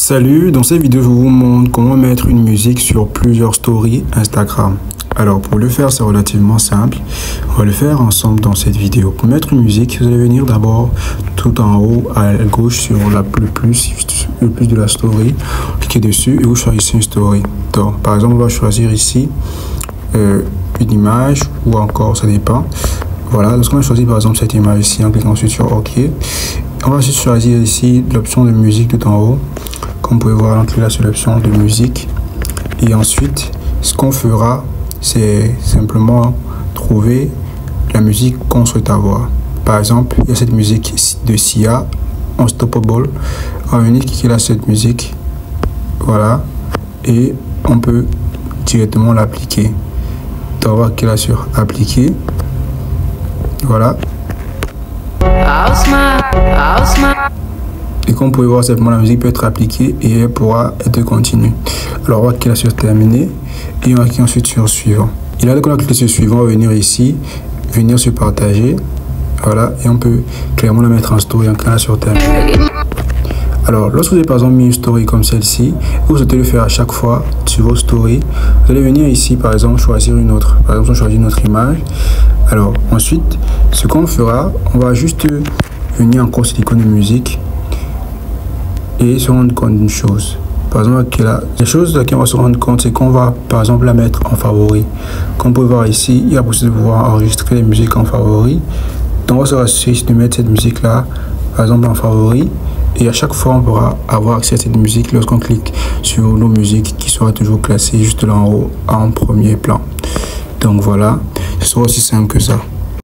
Salut, dans cette vidéo je vous montre comment mettre une musique sur plusieurs stories Instagram. Alors pour le faire c'est relativement simple, on va le faire ensemble dans cette vidéo. Pour mettre une musique, vous allez venir d'abord tout en haut à gauche sur le plus de la story, cliquez dessus et vous choisissez une story. Donc, par exemple on va choisir ici une image ou encore ça dépend. Voilà, lorsqu'on a choisi par exemple cette image ici en cliquant ensuite sur OK, on va ensuite choisir ici l'option de musique tout en haut. Comme vous pouvez voir, on clique là sur l'option de musique et ensuite ce qu'on fera c'est simplement trouver la musique qu'on souhaite avoir. Par exemple, il y a cette musique de Sia, Unstoppable. On va venir cliquer là sur cette musique, voilà, et on peut directement l'appliquer. Donc on va cliquer là sur appliquer, voilà. Et comme vous pouvez voir, simplement la musique peut être appliquée et elle pourra être continue. Alors on va cliquer là sur terminer et on va cliquer ensuite sur suivant. Et là, quand on a cliqué sur suivant, on va venir ici, venir sur partager, voilà, et on peut clairement la mettre en story en cliquant là sur terminer. Alors lorsque vous avez par exemple mis une story comme celle-ci, vous souhaitez le faire à chaque fois sur vos stories, vous allez venir ici par exemple choisir une autre. Par exemple, on choisit une autre image. Alors ensuite, ce qu'on fera, on va juste venir encore sur l'icône de musique et se rendre compte d'une chose. Par exemple, la chose laquelle on va se rendre compte, c'est qu'on va par exemple la mettre en favori. Comme vous pouvez voir ici, il y a possibilité de pouvoir enregistrer les musiques en favori. Donc on va se rassurer de mettre cette musique là par exemple en favori. Et à chaque fois, on pourra avoir accès à cette musique lorsqu'on clique sur nos musiques qui sera toujours classée juste là en haut en premier plan. Donc voilà, ce sera aussi simple que ça.